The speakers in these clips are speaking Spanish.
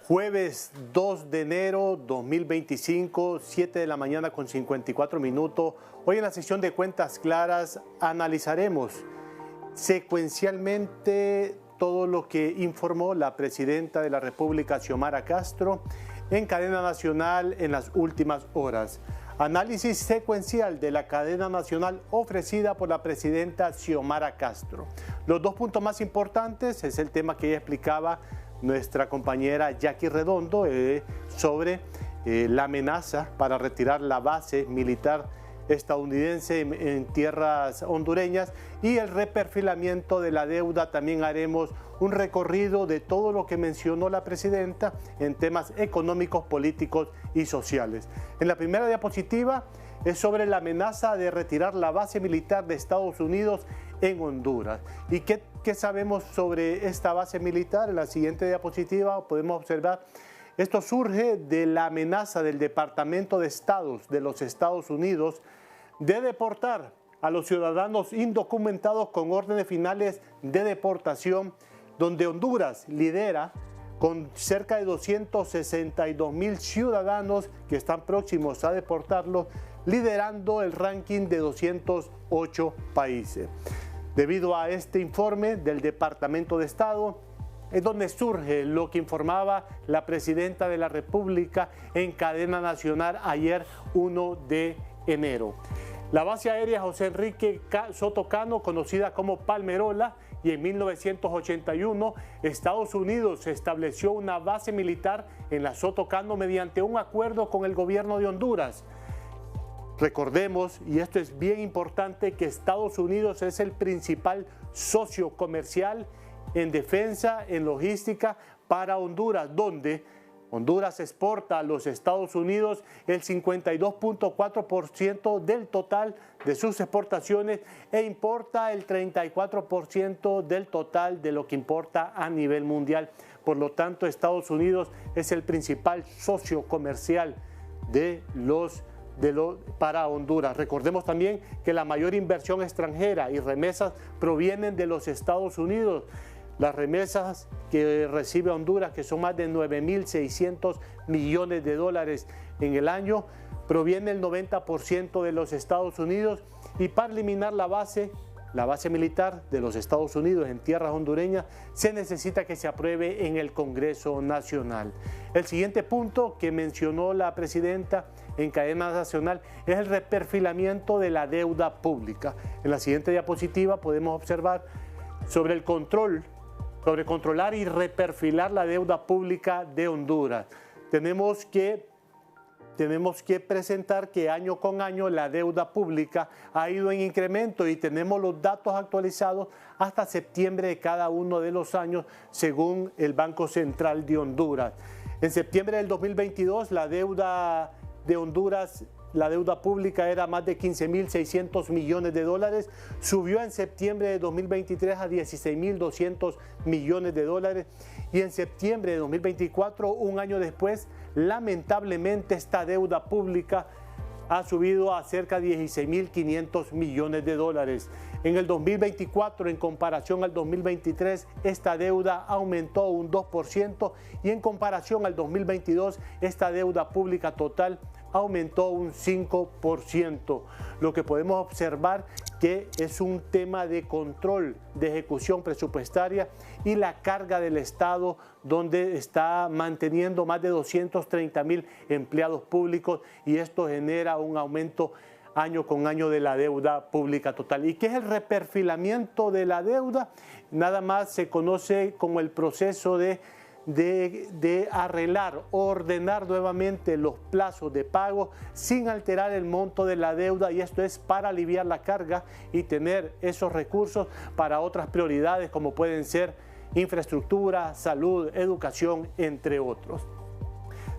Jueves 2 de enero 2025, 7 de la mañana con 54 minutos. Hoy en la sesión de Cuentas Claras analizaremos secuencialmente todo lo que informó la presidenta de la República, Xiomara Castro, en cadena nacional en las últimas horas. Análisis secuencial de la cadena nacional ofrecida por la presidenta Xiomara Castro. Los dos puntos más importantes es el tema que ella explicaba nuestra compañera Jackie Redondo sobre la amenaza para retirar la base militar estadounidense en tierras hondureñas y el reperfilamiento de la deuda. También haremos un recorrido de todo lo que mencionó la presidenta en temas económicos, políticos y sociales. En la primera diapositiva es sobre la amenaza de retirar la base militar de Estados Unidos en Honduras. ¿Y qué sabemos sobre esta base militar? En la siguiente diapositiva podemos observar. Esto surge de la amenaza del Departamento de Estado de los Estados Unidos de deportar a los ciudadanos indocumentados con órdenes finales de deportación, donde Honduras lidera con cerca de 262,000 ciudadanos que están próximos a deportarlos, liderando el ranking de 208 países. Debido a este informe del Departamento de Estado, es donde surge lo que informaba la presidenta de la República en cadena nacional ayer 1 de enero. La base aérea José Enrique Soto Cano, conocida como Palmerola, y en 1981 Estados Unidos estableció una base militar en la Soto Cano mediante un acuerdo con el gobierno de Honduras. Recordemos, y esto es bien importante, que Estados Unidos es el principal socio comercial en defensa, en logística para Honduras, donde Honduras exporta a los Estados Unidos el 52.4% del total de sus exportaciones e importa el 34% del total de lo que importa a nivel mundial. Por lo tanto, Estados Unidos es el principal socio comercial para Honduras. Recordemos también que la mayor inversión extranjera y remesas provienen de los Estados Unidos. Las remesas que recibe Honduras, que son más de 9.600 millones de dólares en el año, proviene el 90% de los Estados Unidos, y para eliminar la base militar de los Estados Unidos en tierras hondureñas se necesita que se apruebe en el Congreso Nacional. El siguiente punto que mencionó la presidenta en cadena nacional es el reperfilamiento de la deuda pública. En la siguiente diapositiva podemos observar sobre controlar y reperfilar la deuda pública de Honduras. Tenemos que presentar que año con año la deuda pública ha ido en incremento y tenemos los datos actualizados hasta septiembre de cada uno de los años según el Banco Central de Honduras. En septiembre del 2022 la deuda de Honduras, la deuda pública era más de 15.600 millones de dólares, subió en septiembre de 2023 a 16.200 millones de dólares y en septiembre de 2024, un año después, lamentablemente esta deuda pública ha subido a cerca de 16.500 millones de dólares. En el 2024, en comparación al 2023, esta deuda aumentó un 2% y en comparación al 2022, esta deuda pública total aumentó un 5%. Lo que podemos observar que es un tema de control de ejecución presupuestaria y la carga del Estado, donde está manteniendo más de 230,000 empleados públicos, y esto genera un aumento año con año de la deuda pública total. ¿Y qué es el reperfilamiento de la deuda? Nada más se conoce como el proceso de arreglar, ordenar nuevamente los plazos de pago sin alterar el monto de la deuda, y esto es para aliviar la carga y tener esos recursos para otras prioridades como pueden ser infraestructura, salud, educación, entre otros.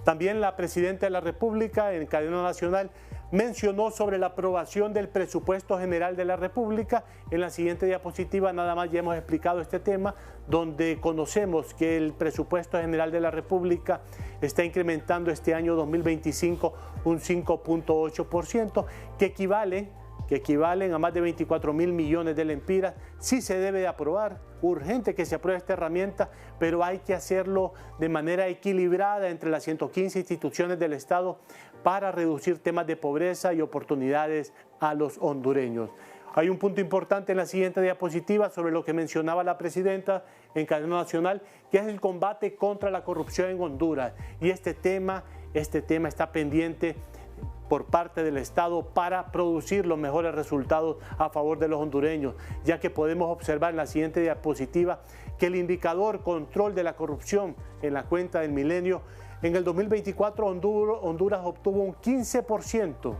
También la presidenta de la República en cadena nacional mencionó sobre la aprobación del presupuesto general de la República. En la siguiente diapositiva nada más ya hemos explicado este tema, donde conocemos que el presupuesto general de la República está incrementando este año 2025 un 5.8%, que equivale que equivalen a más de 24.000 millones de lempiras. Sí se debe de aprobar, urgente que se apruebe esta herramienta, pero hay que hacerlo de manera equilibrada entre las 115 instituciones del Estado para reducir temas de pobreza y oportunidades a los hondureños. Hay un punto importante en la siguiente diapositiva sobre lo que mencionaba la presidenta en cadena nacional, que es el combate contra la corrupción en Honduras. Y este tema está pendiente por parte del Estado para producir los mejores resultados a favor de los hondureños, ya que podemos observar en la siguiente diapositiva que el indicador control de la corrupción en la cuenta del milenio, en el 2024 Honduras obtuvo un 15%,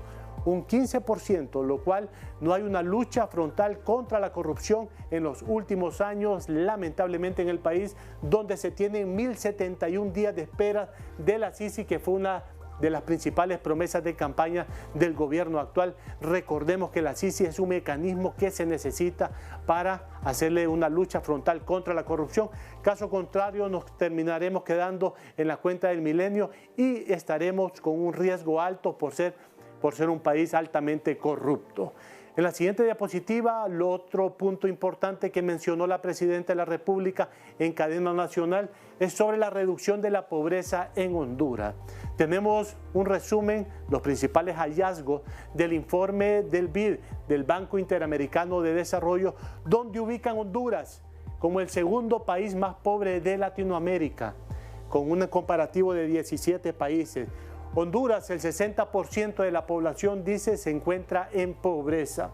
lo cual no hay una lucha frontal contra la corrupción en los últimos años, lamentablemente en el país, donde se tienen 1.071 días de espera de la CICI, que fue una de las principales promesas de campaña del gobierno actual. Recordemos que la CICI es un mecanismo que se necesita para hacerle una lucha frontal contra la corrupción. Caso contrario, nos terminaremos quedando en la cuenta del milenio y estaremos con un riesgo alto por ser un país altamente corrupto. En la siguiente diapositiva, el otro punto importante que mencionó la presidenta de la República en cadena nacional es sobre la reducción de la pobreza en Honduras. Tenemos un resumen, los principales hallazgos del informe del BID, del Banco Interamericano de Desarrollo, donde ubican Honduras como el segundo país más pobre de Latinoamérica, con un comparativo de 17 países. Honduras, el 60% de la población, dice, se encuentra en pobreza.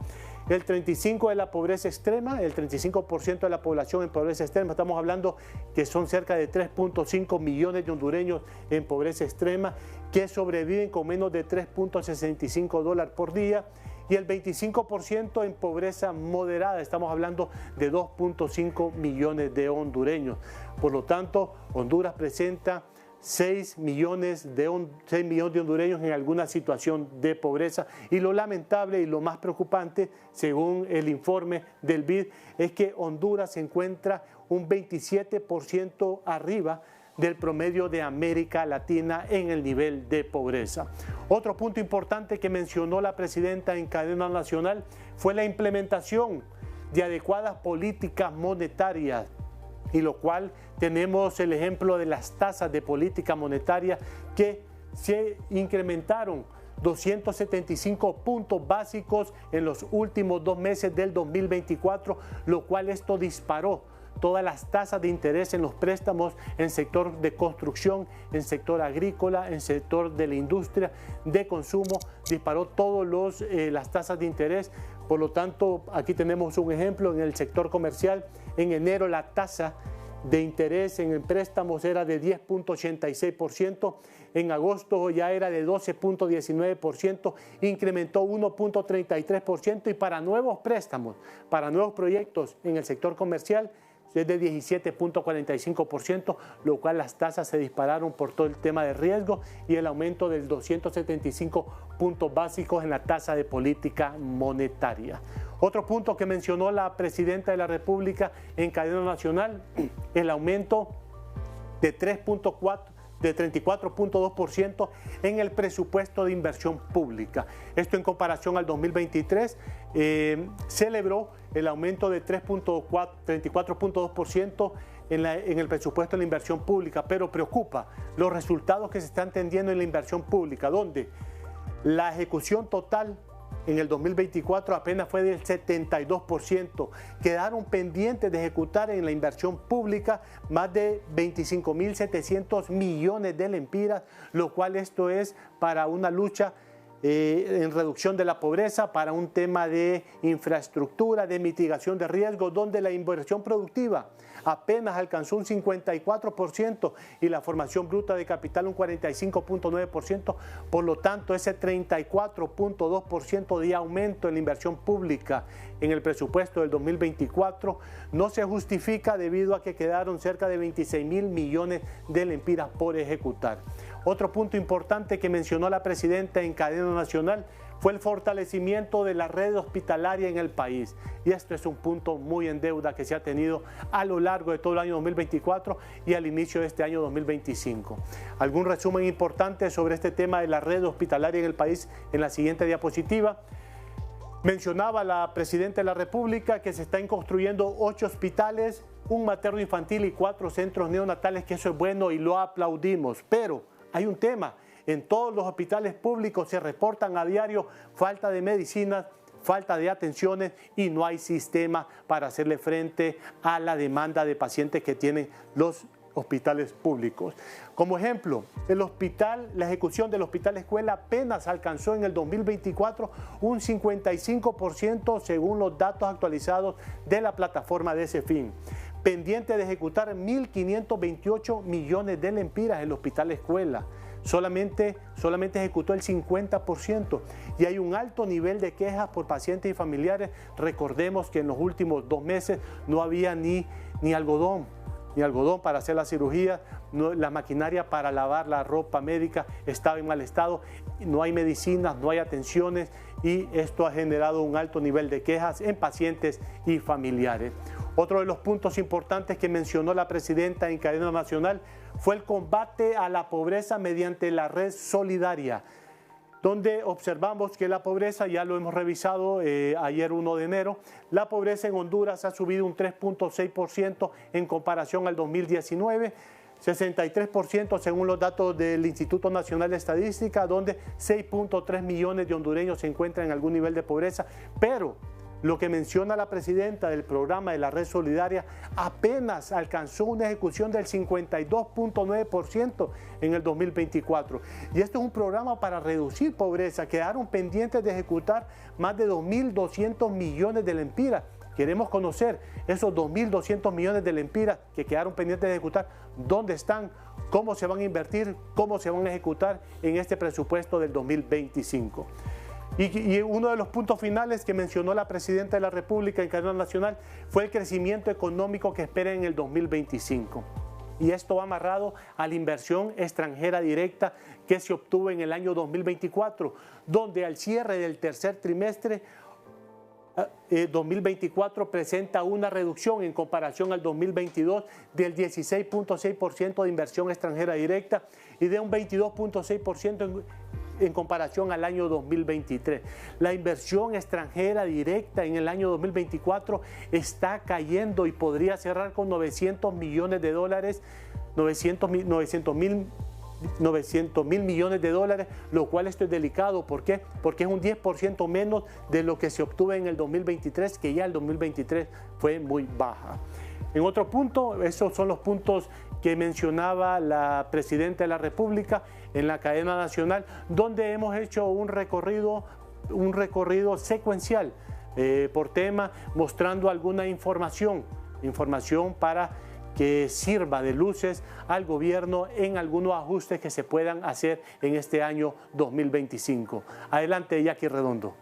El 35% de la pobreza extrema, el 35% de la población en pobreza extrema, estamos hablando que son cerca de 3.5 millones de hondureños en pobreza extrema, que sobreviven con menos de $3.65 por día, y el 25% en pobreza moderada, estamos hablando de 2.5 millones de hondureños. Por lo tanto, Honduras presenta 6 millones de hondureños en alguna situación de pobreza, y lo lamentable y lo más preocupante, según el informe del BID, es que Honduras se encuentra un 27% arriba del promedio de América Latina en el nivel de pobreza. Otro punto importante que mencionó la presidenta en cadena nacional fue la implementación de adecuadas políticas monetarias, y lo cual tenemos el ejemplo de las tasas de política monetaria que se incrementaron 275 puntos básicos en los últimos 2 meses del 2024, lo cual esto disparó todas las tasas de interés en los préstamos en sector de construcción, en sector agrícola, en sector de la industria, de consumo, disparó todas las tasas de interés. Por lo tanto, aquí tenemos un ejemplo en el sector comercial. En enero la tasa de interés en préstamos era de 10.86%, en agosto ya era de 12.19%, incrementó 1.33%, y para nuevos préstamos, para nuevos proyectos en el sector comercial es de 17.45%, lo cual las tasas se dispararon por todo el tema de riesgo y el aumento del 275 puntos básicos en la tasa de política monetaria. Otro punto que mencionó la presidenta de la República en cadena nacional, el aumento de 34.2% en el presupuesto de inversión pública. Esto en comparación al 2023 celebró el aumento de 34.2% en el presupuesto de la inversión pública, pero preocupa los resultados que se están teniendo en la inversión pública, donde la ejecución total en el 2024 apenas fue del 72%. Quedaron pendientes de ejecutar en la inversión pública más de 25.700 millones de lempiras, lo cual esto es para una lucha en reducción de la pobreza, para un tema de infraestructura, de mitigación de riesgos, donde la inversión productiva apenas alcanzó un 54% y la formación bruta de capital un 45.9%. Por lo tanto, ese 34.2% de aumento en la inversión pública en el presupuesto del 2024 no se justifica debido a que quedaron cerca de 26.000 millones de lempiras por ejecutar. Otro punto importante que mencionó la presidenta en cadena nacional fue el fortalecimiento de la red hospitalaria en el país. Y esto es un punto muy en deuda que se ha tenido a lo largo de todo el año 2024 y al inicio de este año 2025. Algún resumen importante sobre este tema de la red hospitalaria en el país en la siguiente diapositiva. Mencionaba la Presidenta de la República que se están construyendo 8 hospitales, un materno infantil y 4 centros neonatales, que eso es bueno y lo aplaudimos. Pero hay un tema, en todos los hospitales públicos se reportan a diario falta de medicinas, falta de atenciones y no hay sistema para hacerle frente a la demanda de pacientes que tienen los hospitales públicos. Como ejemplo, la ejecución del Hospital Escuela apenas alcanzó en el 2024 un 55% según los datos actualizados de la plataforma de ese fin. Pendiente de ejecutar 1.528 millones de lempiras el Hospital Escuela. Solamente ejecutó el 50% y hay un alto nivel de quejas por pacientes y familiares. Recordemos que en los últimos 2 meses no había ni algodón para hacer la cirugía, la maquinaria para lavar la ropa médica estaba en mal estado, no hay medicinas, no hay atenciones y esto ha generado un alto nivel de quejas en pacientes y familiares. Otro de los puntos importantes que mencionó la Presidenta en cadena nacional fue el combate a la pobreza mediante la red solidaria, donde observamos que la pobreza, ya lo hemos revisado ayer 1 de enero, la pobreza en Honduras ha subido un 3.6% en comparación al 2019, 63% según los datos del Instituto Nacional de Estadística, donde 6.3 millones de hondureños se encuentran en algún nivel de pobreza, pero lo que menciona la Presidenta del programa de la Red Solidaria apenas alcanzó una ejecución del 52.9% en el 2024. Y esto es un programa para reducir pobreza. Quedaron pendientes de ejecutar más de 2.200 millones de lempiras. Queremos conocer esos 2.200 millones de lempiras que quedaron pendientes de ejecutar, dónde están, cómo se van a invertir, cómo se van a ejecutar en este presupuesto del 2025. Y uno de los puntos finales que mencionó la Presidenta de la República en cadena nacional fue el crecimiento económico que espera en el 2025. Y esto va amarrado a la inversión extranjera directa que se obtuvo en el año 2024, donde al cierre del tercer trimestre 2024 presenta una reducción en comparación al 2022 del 16.6% de inversión extranjera directa y de un 22.6% en comparación al año 2023. La inversión extranjera directa en el año 2024 está cayendo y podría cerrar con 900 millones de dólares, 900 mil millones de dólares, lo cual esto es delicado. ¿Por qué? Porque es un 10% menos de lo que se obtuvo en el 2023, que ya el 2023 fue muy baja. En otro punto, esos son los puntos que mencionaba la Presidenta de la República en la cadena nacional, donde hemos hecho un recorrido secuencial por tema, mostrando alguna información para que sirva de luces al gobierno en algunos ajustes que se puedan hacer en este año 2025. Adelante, Jackie Redondo.